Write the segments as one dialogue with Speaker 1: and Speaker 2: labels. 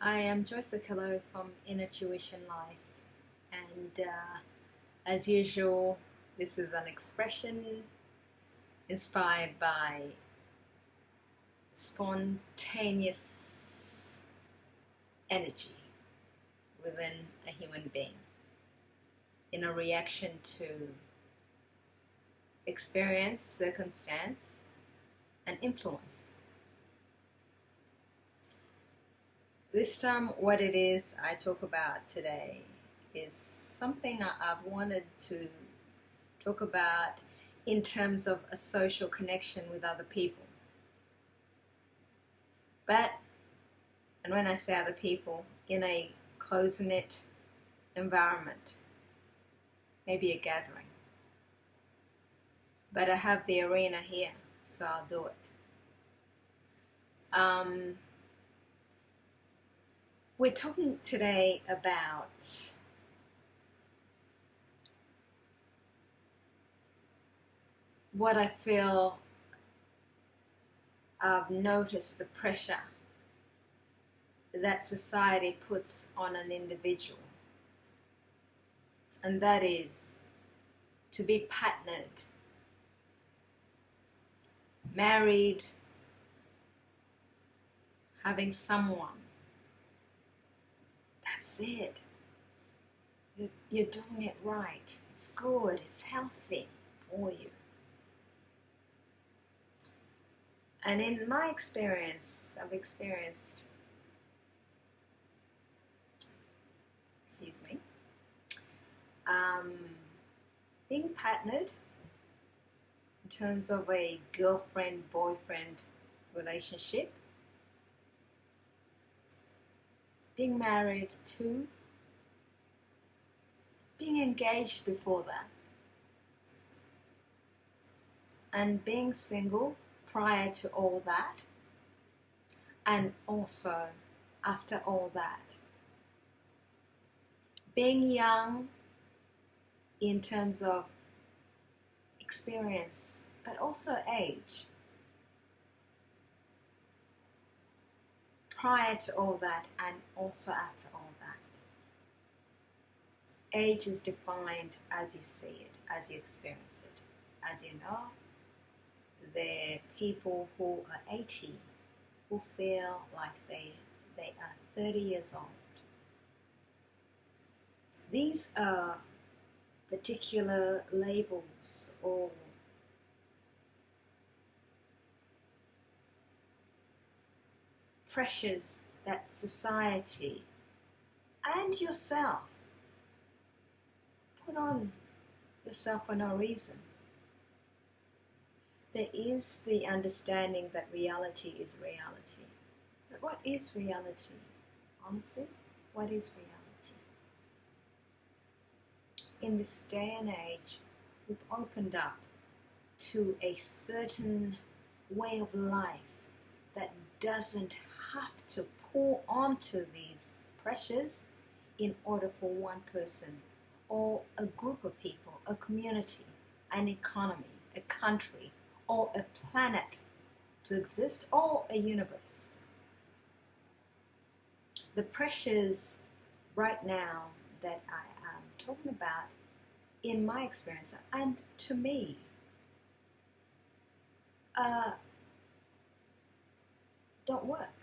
Speaker 1: Hi, I'm Joyce Akillo from Inner Tuition Life, and as usual, this is an expression inspired by spontaneous energy within a human being in a reaction to experience, circumstance, and influence. This time, what it is I talk about today is something I've wanted to talk about in terms of a social connection with other people. And when I say other people, in a close-knit environment, maybe a gathering. But I have the arena here, so I'll do it. We're talking today about what I feel I've noticed, the pressure that society puts on an individual, and that is to be partnered, married, having someone. That's it. You're doing it right. It's good. It's healthy for you. And in my experience, I've experienced, being partnered in terms of a girlfriend-boyfriend relationship, being married to, being engaged before that, and being single prior to all that, and also after all that. Being young in terms of experience, but also age. Prior to all that and also after all that. Age is defined as you see it, as you experience it. As you know, there are people who are 80 who feel like they are 30 years old. These are particular labels or pressures that society and yourself put on yourself for no reason. There is the understanding that reality is reality. But what is reality? Honestly, what is reality? In this day and age, we've opened up to a certain way of life that doesn't have to pull onto these pressures in order for one person or a group of people, a community, an economy, a country, or a planet to exist, or a universe. The pressures right now that I am talking about, in my experience and to me, don't work.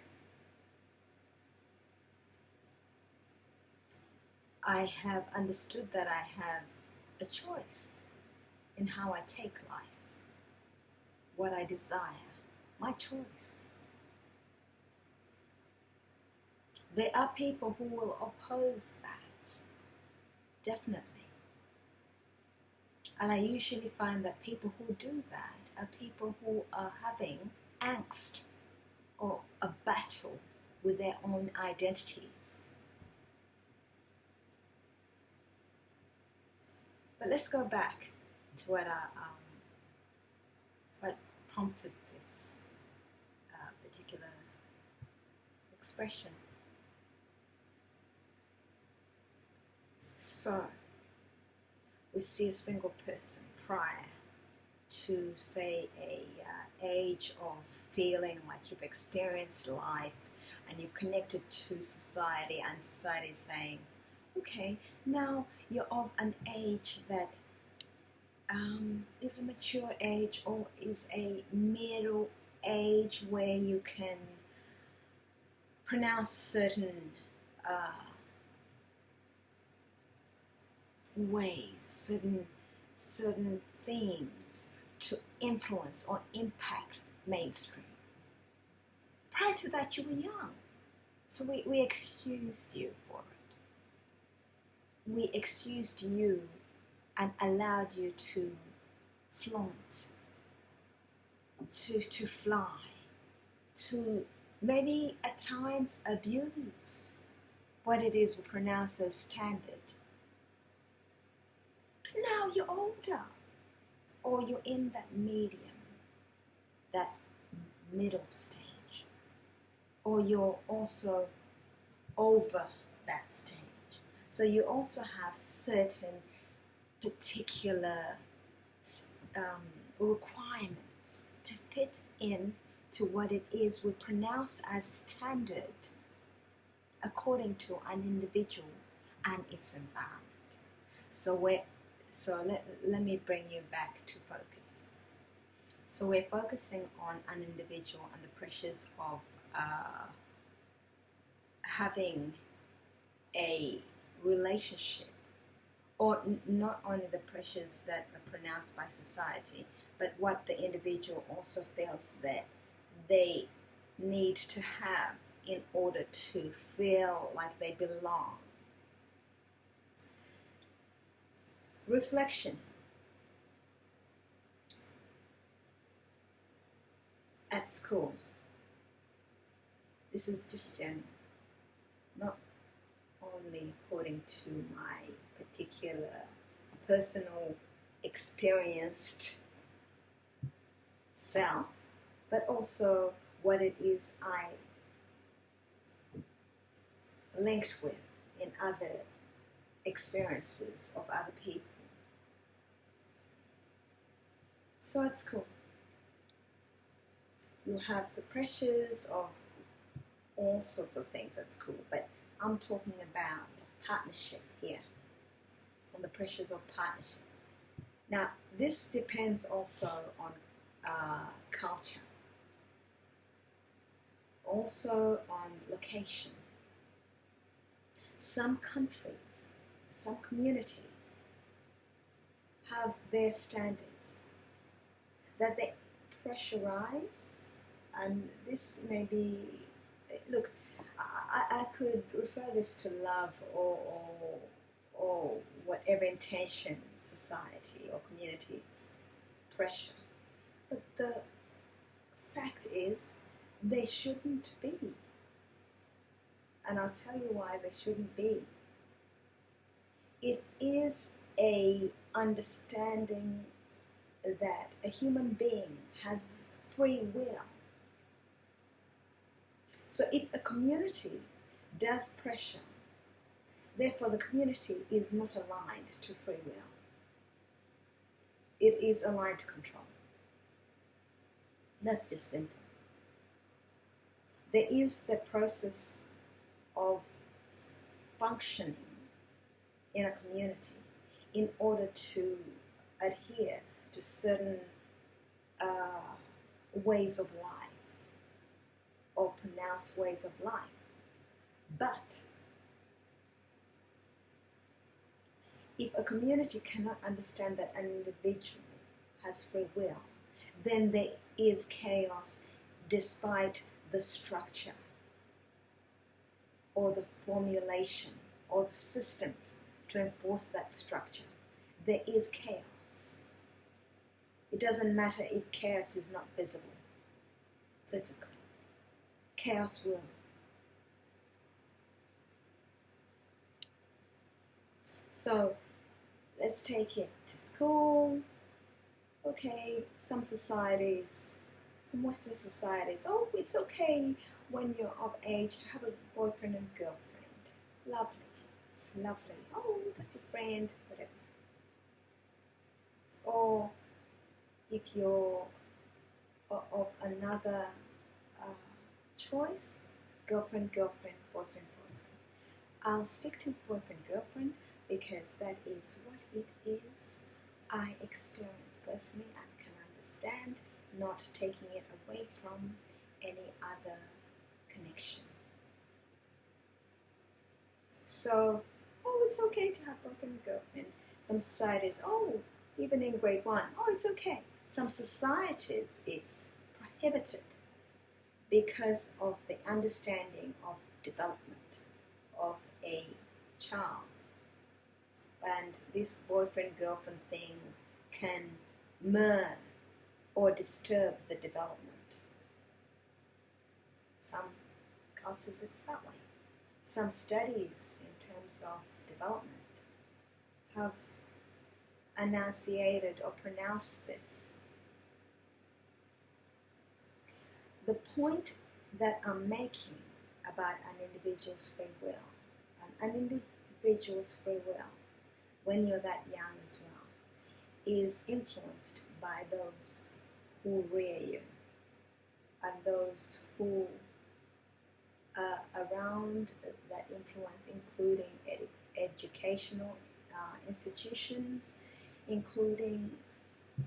Speaker 1: I have understood that I have a choice in how I take life, what I desire, my choice. There are people who will oppose that, definitely. And I usually find that people who do that are people who are having angst or a battle with their own identities. But let's go back to what prompted this particular expression. So, we see a single person prior to, say, a age of feeling like you've experienced life, and you've connected to society, and society is saying, okay, now you're of an age that is a mature age or is a middle age where you can pronounce certain ways, certain themes to influence or impact mainstream. Prior to that, you were young, so we excused you for it. We excused you and allowed you to flaunt, to fly, to maybe at times abuse what it is we pronounce as standard. But now you're older, or you're in that medium, that middle stage, or you're also over that stage. So you also have certain particular requirements to fit in to what it is we pronounce as standard according to an individual and its environment. So let me bring you back to focus. So we're focusing on an individual and the pressures of having a relationship, or not only the pressures that are pronounced by society, but what the individual also feels that they need to have in order to feel like they belong. Reflection. At school, this is just not only according to my particular personal experienced self, but also what it is I linked with in other experiences of other people. So at school, you have the pressures of all sorts of things at school, but I'm talking about partnership here, on the pressures of partnership. Now, this depends also on culture, also on location. Some countries, some communities have their standards that they pressurize, and this may be, look, I could refer this to love or whatever intention society or communities pressure. But the fact is, they shouldn't be. And I'll tell you why they shouldn't be. It is a understanding that a human being has free will. So if a community does pressure, therefore the community is not aligned to free will. It is aligned to control. That's just simple. There is the process of functioning in a community in order to adhere to certain ways of life or pronounced ways of life. But if a community cannot understand that an individual has free will, then there is chaos despite the structure or the formulation or the systems to enforce that structure. There is chaos. It doesn't matter if chaos is not visible physically. Chaos will. So let's take it to school. Okay, some societies, some Western societies, oh, it's okay when you're of age to have a boyfriend and girlfriend. Lovely. It's lovely. Oh, that's your friend, whatever. Or if you're of another choice, girlfriend, girlfriend, boyfriend, boyfriend. I'll stick to boyfriend, girlfriend because that is what it is. I experience personally and can understand, not taking it away from any other connection. So, it's okay to have boyfriend and girlfriend. Some societies, even in grade 1, it's okay. Some societies, it's prohibited because of the understanding of development of a child. And this boyfriend-girlfriend thing can mar or disturb the development. Some cultures, it's that way. Some studies in terms of development have enunciated or pronounced this. The point that I'm making about an individual's free will, when you're that young as well, is influenced by those who rear you and those who are around that influence, including educational institutions, including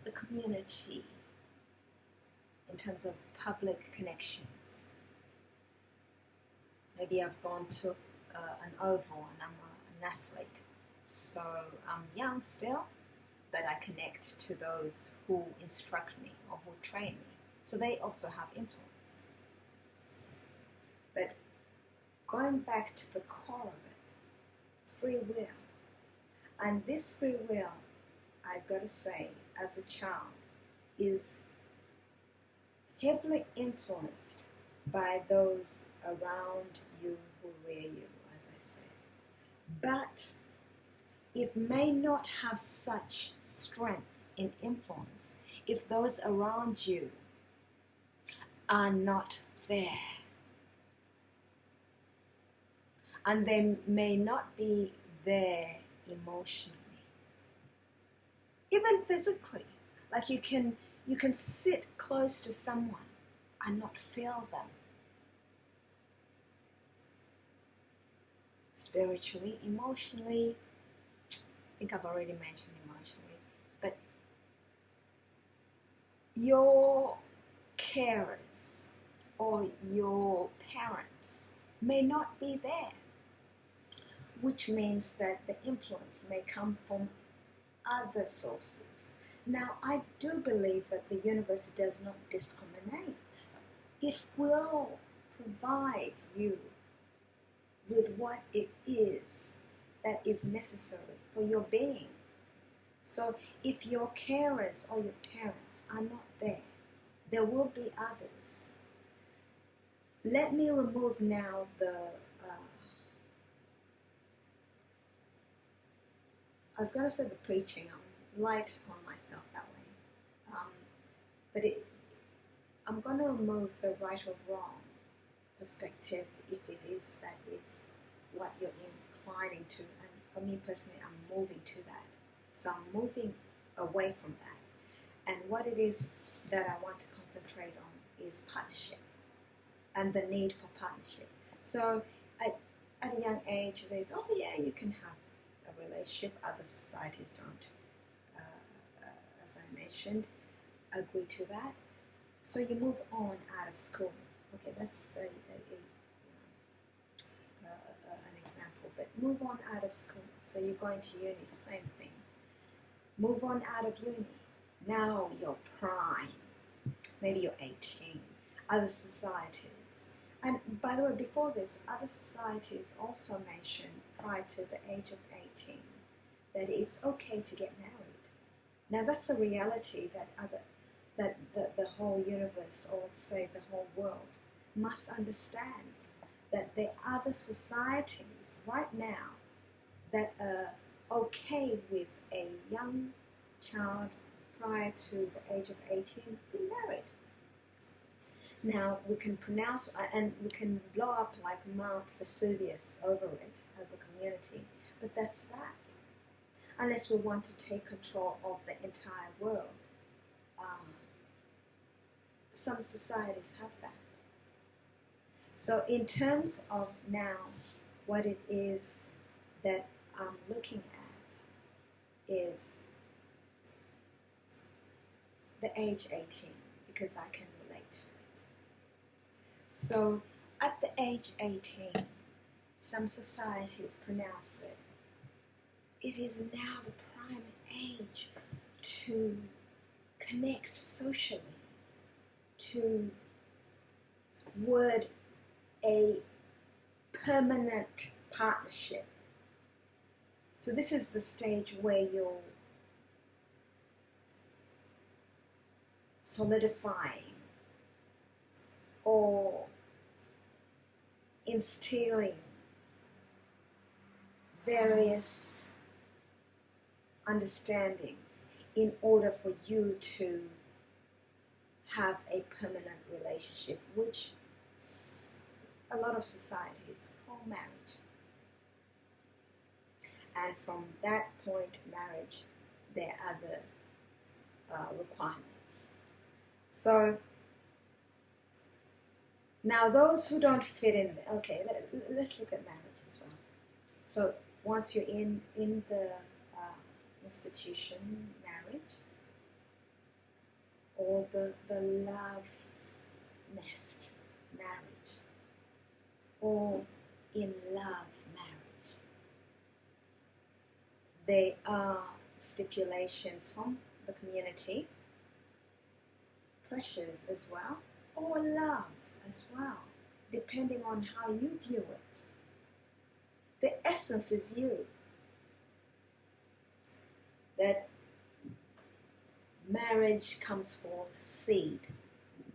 Speaker 1: the community in terms of public connections. Maybe I've gone to an oval and I'm an athlete, so I'm young still, but I connect to those who instruct me or who train me. So they also have influence. But going back to the core of it, free will. And this free will, I've got to say, as a child, is heavily influenced by those around you who rear you, as I said. But it may not have such strength in influence if those around you are not there. And they may not be there emotionally. Even physically. Like you can sit close to someone and not feel them. Spiritually, emotionally, I think I've already mentioned emotionally, but your carers or your parents may not be there, which means that the influence may come from other sources. Now, I do believe that the universe does not discriminate. It will provide you with what it is that is necessary for your being. So if your carers or your parents are not there, there will be others. Let me remove now I was going to say the preaching. I'm light on myself that way. But I'm going to remove the right or wrong perspective if it is that is what you're inclining to. And for me personally, I'm moving to that. So I'm moving away from that. And what it is that I want to concentrate on is partnership and the need for partnership. So at a young age, there's, you can have a relationship. Other societies don't, as I mentioned, agree to that. So you move on out of school. Okay, that's an example. But move on out of school. So you're going to uni, same thing. Move on out of uni. Now you're prime. Maybe you're 18. Other societies. And by the way, before this, other societies also mentioned prior to the age of 18 that it's okay to get married. Now that's a reality that the whole universe, or say the whole world, must understand, that there are other societies right now that are okay with a young child prior to the age of 18 being married. Now we can pronounce and we can blow up like Mount Vesuvius over it as a community, but that's that. Unless we want to take control of the entire world. Some societies have that. So in terms of now, what it is that I'm looking at is the age 18, because I can relate to it. So at the age 18, some societies pronounce that it is now the prime age to connect socially, to word a permanent partnership. So this is the stage where you're solidifying or instilling various understandings in order for you to have a permanent relationship, which a lot of societies call marriage. And from that point, marriage, there are other requirements. So now those who don't fit in, okay, let's look at marriage as well. So once you're in the institution, marriage, or the love nest, marriage, or in love, marriage, there are stipulations from the community, pressures as well, or love as well, depending on how you view it. The essence is you. That marriage comes forth seed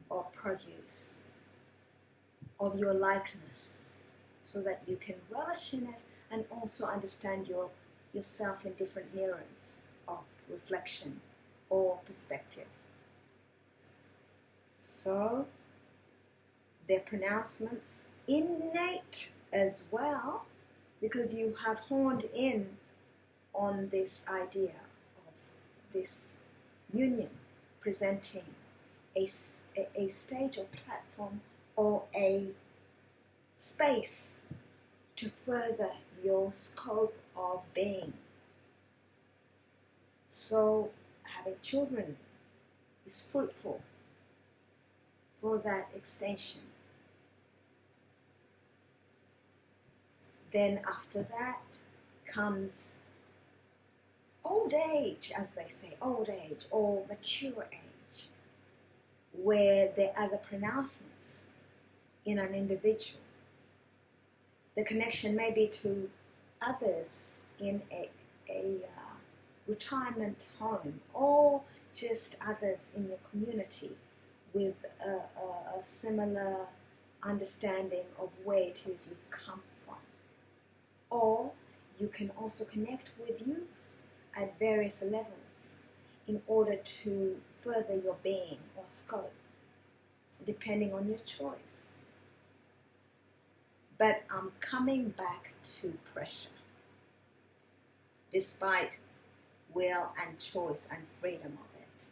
Speaker 1: or produce of your likeness, so that you can relish in it and also understand yourself in different mirrors of reflection or perspective. So their pronouncements innate as well, because you have honed in on this idea of this union presenting a stage or platform or a space to further your scope of being. So having children is fruitful for that extension. Then after that comes old age, as they say, old age or mature age, where there are the pronouncements in an individual. The connection may be to others in a retirement home, or just others in your community with a similar understanding of where it is you've come from. Or you can also connect with youth at various levels in order to further your being or scope, depending on your choice. But I'm coming back to pressure. Despite will and choice and freedom of it.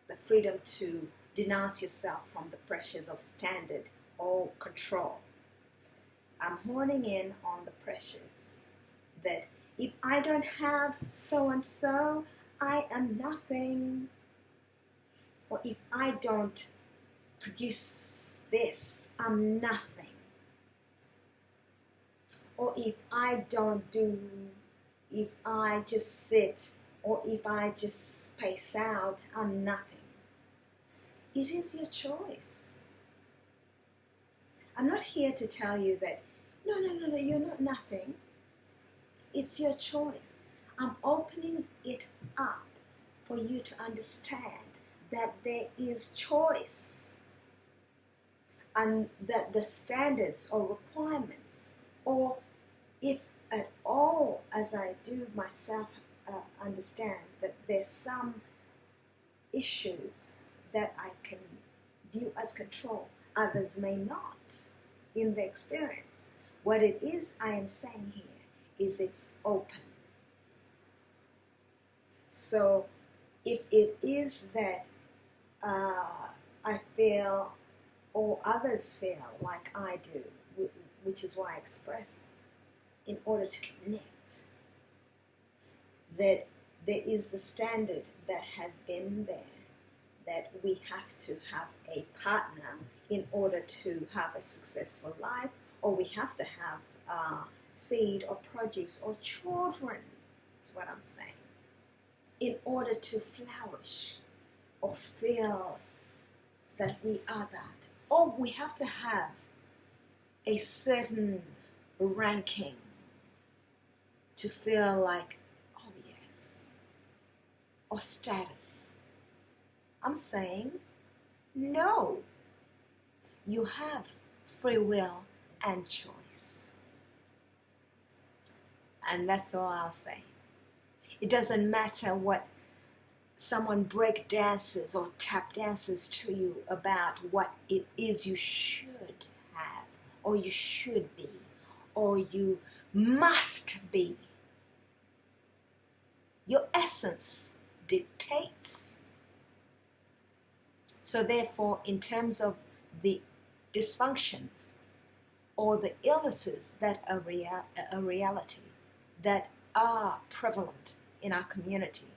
Speaker 1: The freedom to denounce yourself from the pressures of standard or control. I'm honing in on the pressures that if I don't have so-and-so, I am nothing. Or if I don't produce this, I'm nothing. Or if I don't do, if I just sit, or if I just space out, I'm nothing. It is your choice. I'm not here to tell you that, no, you're not nothing. It's your choice. I'm opening it up for you to understand that there is choice, and that the standards or requirements, or if at all, as I do myself understand that there's some issues that I can view as control, others may not in the experience. What it is I am saying here is it's open. So if it is that I feel or others feel like I do, which is why I express, in order to connect, that there is the standard that has been there, that we have to have a partner in order to have a successful life, or we have to have seed or produce or children, is what I'm saying, in order to flourish or feel that we are that. Or we have to have a certain ranking to feel like, oh yes, or status. I'm saying no. You have free will and choice. And that's all I'll say. It doesn't matter what someone break dances or tap dances to you about what it is you should have, or you should be, or you must be. Your essence dictates. So therefore, in terms of the dysfunctions or the illnesses that are a reality, that are prevalent in our community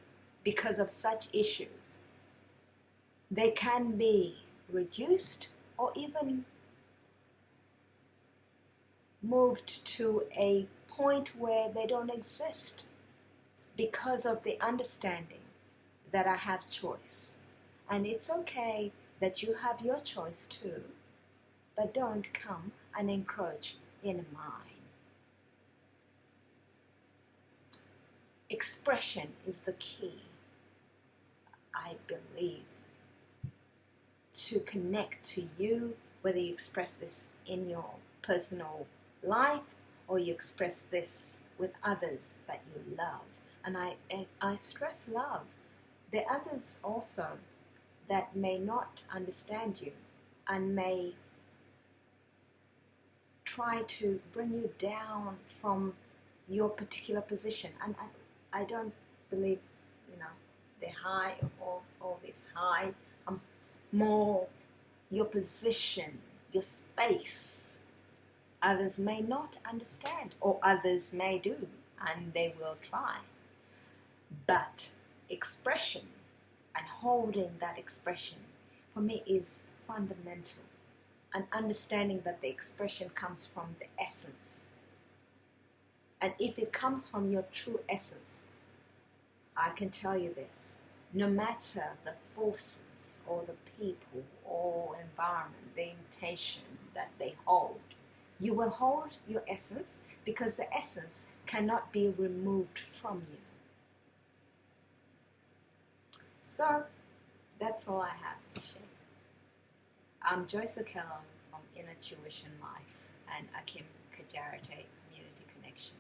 Speaker 1: because of such issues, they can be reduced or even moved to a point where they don't exist because of the understanding that I have choice. And it's okay that you have your choice too, but don't come and encroach in mine. Expression is the key, I believe, to connect to you, whether you express this in your personal life or you express this with others that you love. And I stress love. There are others also that may not understand you and may try to bring you down from your particular position. And I don't believe, they're high or this high. More your position, your space. Others may not understand, or others may do, and they will try. But expression and holding that expression, for me, is fundamental. And understanding that the expression comes from the essence. And if it comes from your true essence, I can tell you this, no matter the forces or the people or environment, the intention that they hold, you will hold your essence, because the essence cannot be removed from you. So that's all I have to share. I'm Joyce Okello from Inner Tuition Life and Akim Kajarate Community Connection.